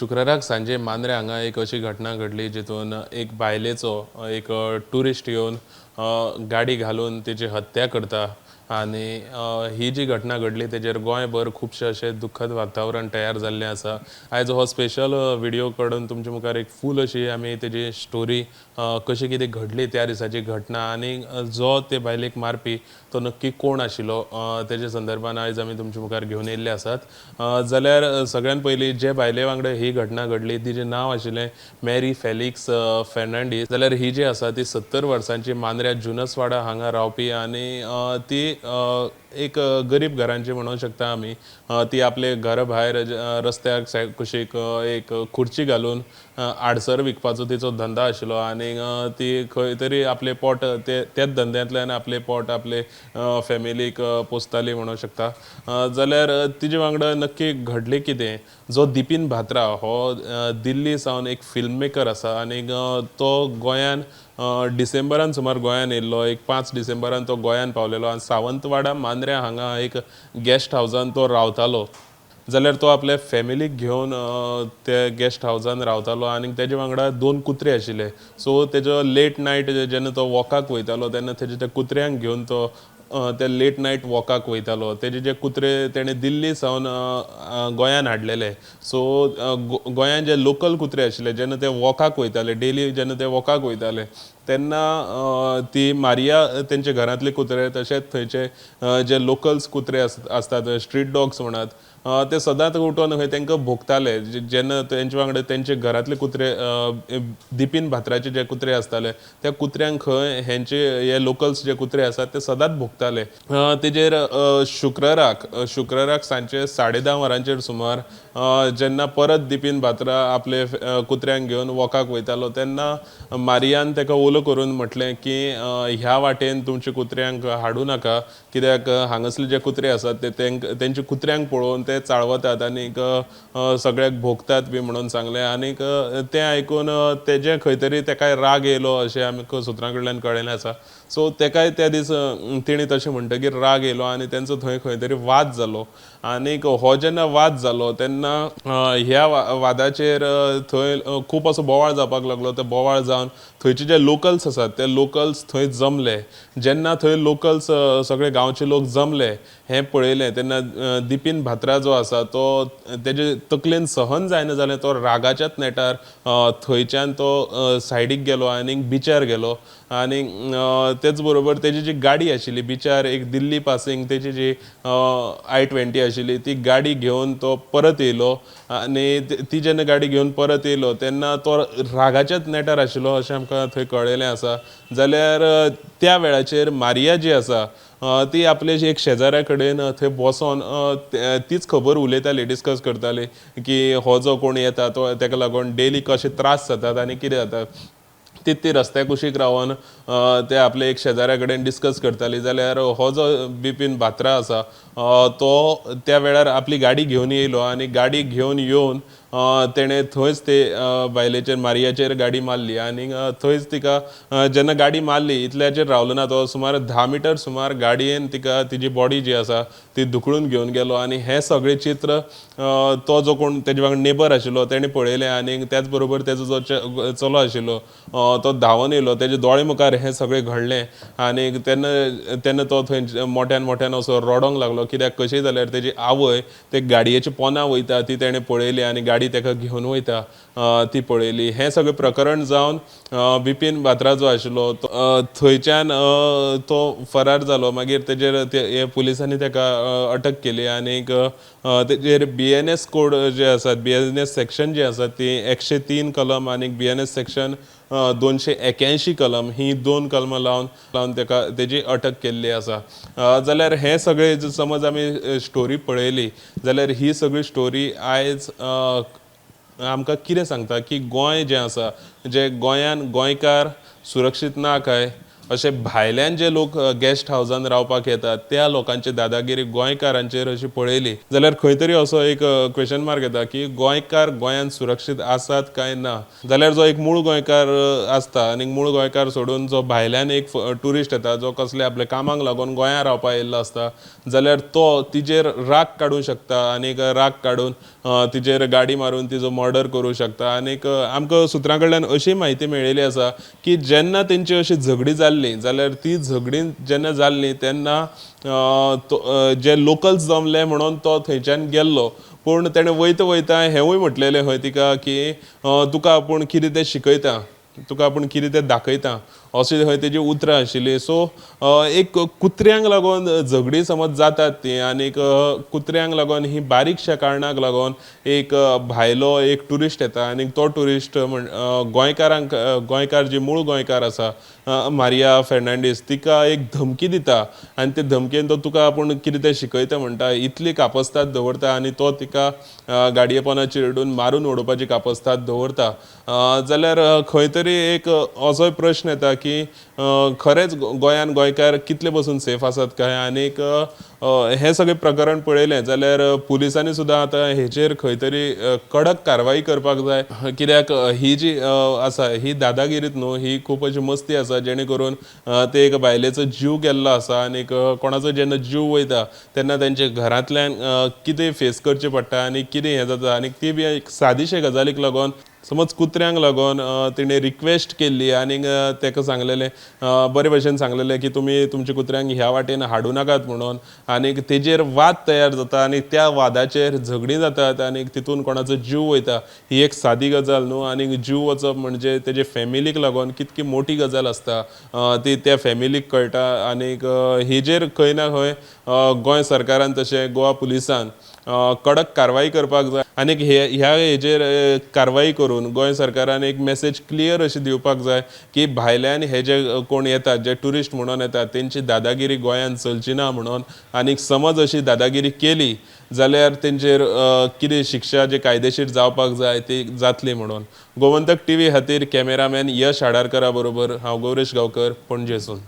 शुक्राराक सांजे मांद्रे हांगा एक अशी घटना घडली जितून एक बायलेचो एक टुरिस्ट येवन गाडी घालून तिची हत्या करता आनी ही जी घटना घडली तेजेर गोंयभर खुबशे अशे दुख्खद वातावरण तयार जाल्लें आसा। आयज हो स्पेशल व्हिडिओ काडून तुमचे मुखार एक फूल अशी आमी तेजी स्टोरी कशी कितें घडली त्या दिसाची घटना आनी जो ते बायलेक मारपी तो नक्की कोण आशिल्लो तेजे संदर्भान आयज आमी तुमचे मुखार घेवन येयल्ले आसात। जाल्यार सगळ्यात पयलीं जे बायले वांगडा ही घटना घडली तिचें नांव आशिल्लें मॅरी फेलिक्स फेर्नांडीस। जाल्यार ही जी आसा ती 70 वर्सांची मांद्र्या जुनसवाडा हांगा रावपी आनी ती एक गरीब घरांची म्हणूंक शकता आमी। ती आपले घरा भायर रस्त्यार कुशीक एक खुर्ची घालून आडसर विकपाचो तिचो धंदा आशिल्लो आनी ती खंय तरी आपलें पोट त्याच धंद्यांतल्यान आपलें पोट आपले फॅमिलीक पोसताली म्हणूंक शकता। जाल्यार तिजे वांगडा नक्की घडलें कितें, जो दिपीन भात्रा हो दिल्ली सावन एक फिल्म मेकर आसा आनी तो गोंयान डिसेंबरान सुमार गोंयान येयल्लो। एक 5 डिसेंबरान तो गोंयान पावलेलो आनी सावंतवाडा मांद्र्या हांगा एक गेस्ट हावजान तो रावतालो। जाल्यार तो आपल्या फॅमिलीक घेवन त्या गेस्ट हावजान रावतालो आनी तेजे वांगडा 2 कुत्रे आशिल्ले। सो तेजो लेट नायट जेन्ना तो वॉकाक वयतालो तेन्ना तेजे त्या कुत्र्यांक घेवन तो ते लेट नायट वॉकाक वयतालो। तेजे जे कुत्रे तेणें दिल्ली सावन गोंयान हाडलेले। सो गोंयान जे लोकल कुत्रे आशिल्ले जेन्ना ते वॉकाक वयताले डेली जेन्ना ते वॉकाक वयताले तेन्ना ती मारिया तेंचे घरांतले कुत्रे तशेंच थंयचे जे लोकल्स कुत्रे आसतात स्ट्रीट डॉग्स म्हणत ते सदांच उठून खंय तांकां भोगताले। जेन्ना तेंचे वांगडा तेंचे घरांतले कुत्रे दिपीन भात्राचे जे कुत्रे आसताले त्या कुत्र्यांक खंय हेंचे हे लोकल्स जे कुत्रे आसात ते सदांच भोगताले। तेजेर शुक्राराक सांजचे 10:30 वरांचेर सुमार जेन्ना परत दिपीन भात्रा आपले कुत्र्यांक घेवन वॉकाक वयतालो तेन्ना मारियान ताका उलो करून म्हटलें की ह्या वाटेन तुमच्या कुत्र्यांक हाडूं नाका कित्याक हांगासले जे कुत्रे आसात ते तेंच्या कुत्र्यांक पळोवन ते चाळवतात आनीक सगळ्याक भोगतात बी म्हणून सांगलें। आनीक तें आयकून तेजे खंय तरी ताका राग येयलो अशें आमकां सुत्रां कडल्यान कळिल्लें आसा। सो तेकाय त्या दीस तेणी तशें म्हणटकीर राग येयलो आनी तेंचो थंय खंय तरी वाद जालो। आनीक हो जेन्ना वाद जालो तेन्ना ह्या वादाचेर थंय खूब असो बोवाळ जावपाक लागलो। ते बोवाळ जावन थंयचे जे लोकल्स आसात ते लोकल्स थंय जमले। जेन्ना थंय लोकल्स सगळे गांवचे लोक जमले हें पळयलें तेन्ना दिपीन भात्रा जो आसा तो तेजे तकलेन सहन जायना जालें तो रागाच्याच नेटार थंयच्यान तो सायडीक गेलो आनीक बिचार गेलो। आनी तेच बरोबर तेजी जी गाडी आशिल्ली बिचार एक दिल्ली पासिंग तेजी जी I-20 आशिल्ली ती गाडी घेवन तो परत येयलो आनी ती जेन्ना गाडी घेवन परत येयलो तेन्ना तो रागाच्याच नेटार आशिल्लो अशें आमकां थंय कळिल्लें आसा। जाल्यार त्या वेळाचेर मारिया जी आसा ती आपले एक शेजाऱ्या कडेन थंय बसोन तीच खबर उलयताली डिस्कस करताली की हो जो कोण येता तो ताका लागून डेली कशे त्रास जातात आनी कितें जाता ती रस्त्या कुशीक रावन ते आपले एक शेजाऱ्या कडेन डिस्कस करताली। जाल्यार हो जो बिपीन भात्रा आसा तो त्या वेळार आपली गाडी घेवन येयलो आनी गाडी घेवन येवन तेणें थंयच ते बायलेचेर मारियाचेर गाडी मारली आनी थंयच तिका जेन्ना गाडी मारली इतल्याचेर रावलो ना तो सुमार 10 मिटर सुमार गाडयेन तिका तिजी बॉडी जी आसा ती धुकळून घेवन गेलो। आनी हें सगळें चित्र तो जो कोण तेजे वांगडा नेबर आशिल्लो तेणें पळयलें आनी त्याच बरोबर तेजो जो चलो आशिल्लो तो धांवन येयलो तेजे दोळे मुखार हें सगळें घडलें। आनी तेन्ना तो थंय मोठ्यान असो रडोंक लागलो कित्याक कशें जाल्यार तेजी आवय ते गाडयेच्या पोंदां वयता ती तेणें पळयली आनी गाडी ताका घेवन वयता ती पळयली। हें सगळें प्रकरण जावन बिपीन भात्रा जो आशिल्लो थंयच्यान तो फरार जालो। मागीर तेजेर पुलिसांनी ताका अटक केली आनीक तेजेर BNS कोड जे आसात BNS सेक्शन जी आसा ती 103 कलम आनीक BNS सेक्शन 281 कलम ही 2 कलमां लावन ताका तेजी अटक केल्ली आसा। जाल्यार हें सगळें समज आमी स्टोरी पळयली जाल्यार ही सगळी स्टोरी आयज आमकां कितें सांगता की गोंय जें आसा जे गोंयान गोंयकार सुरक्षीत ना काय अशे भायल्यान जे लोक गेस्ट हाऊसान रावपाक येतात त्या लोकांची दादागिरी गोंयकारांचेर अशी पळयली जाल्यार खंय तरी असो एक क्वेश्चन मार्क येता की गोंयकार गोंयांत सुरक्षीत आसात काय ना. जाल्यार जो एक मूळ गोंयकार आसता आनी मूळ गोंयकार सोडून जो भायल्यान एक टुरिस्ट येता जो कसले आपले कामाक लागून गोंयांत रावपाक येयल्लो आसता जाल्यार तो तिजेर राग काडूंक शकता आनीक राग काडून तिजेर गाडी मारून तिजो मर्डर करूंक शकता. आनीक आमकां सुत्रां कडल्यान अशी म्हायती मेळिल्ली आसा की जेन्ना तेंची अशी झगडी जाल्ली जाल्यार ती झगडी जेन्ना जाल्ली तेन्ना जे लोकल्स जमले म्हणून तो थंयच्यान गेल्लो. पूण तेणें वयता वयता हेंवूय म्हटलेलें खंय तिका की तुका आपूण कितें तें शिकयता, तुका आपूण कितें तें दाखयता, अशी खंय तेजी उतरां आशिल्लीं. सो एक कुत्र्यांक लागून झगडी समज जातात ती आनीक कुत्र्यांक लागून ही बारीकशा कारणाक लागून एक भायलो एक ट्युरिस्ट येता आनीक तो ट्युरिस्ट गोंयकारांक गोंयकार जी मूळ गोंयकार आसा मारिया फेर्नांडीस तिका एक धमकी दिता आनी ते धमकेन तो तुका आपूण कितें तें शिकयता म्हणटा इतली कापस्ताद दवरता आनी तो तिका गाडयेपणाचेर चिरडून मारून उडोवपाची कापस्ताद दवरता. जाल्यार खंय तरी एक असोय प्रश्न येता की खरेंच गोंयान गोंयकार कितले पसून सेफ आसात काय. आनीक हें सगळें प्रकरण पळयलें जाल्यार पुलिसांनी सुद्दां आतां हेचेर खंय तरी कडक कारवाई करपाक जाय. कित्याक ही जी आसा ही दादागिरीत न्हू, ही खूब अशी मस्ती आसा जेणे करून ते एक बायलेचो जीव गेल्लो आसा आनीक कोणाचो जेन्ना जीव वयता तेन्ना तेंचे घरांतल्यान कितें फेस करचें पडटा आनी कितें हें जाता. आनीक ती बी एक सादीशे गजालीक लागून समज कुत्र्यांक लागून तिणें रिक्वेस्ट केल्ली आनीक ताका सांगलेलें बरे भशेन सांगलेलें की तुमी तुमच्या कुत्र्यांक ह्या वाटेन हाडूं नाकात म्हणून. आनीक तेजेर वाद तयार जाता आनी त्या वादाचेर झगडीं जातात आनीक तितून कोणाचो जीव वयता. ही एक सादी गजाल न्हू आनीक जीव वचप म्हणजे तेजे फॅमिलीक लागून कितकी मोठी गजाल आसता ती त्या फॅमिलीक कळटा. आनीक हेजेर खंय ना खंय गोंय सरकारान तशें गोवा पुलिसान कडक कारवाई करपाक जाय आनीक ह्या हेजेर कारवाई करून गोंय सरकारान एक मेसेज क्लियर अशी दिवपाक जाय की भायल्यान हे जे कोण येतात जे ट्युरिस्ट म्हणून येतात तेंची दादागिरी गोंयांत चलची ना म्हणून. आनीक समज अशी दादागिरी केली जाल्यार तेंचेर कितें शिक्षा जे कायदेशीर जावपाक जाय ती जातली म्हणून. गोमंतक टीव्ही खातीर कॅमेरामॅन यश आडारकरा बरोबर हांव गौरेश गांवकर, पणजेसून.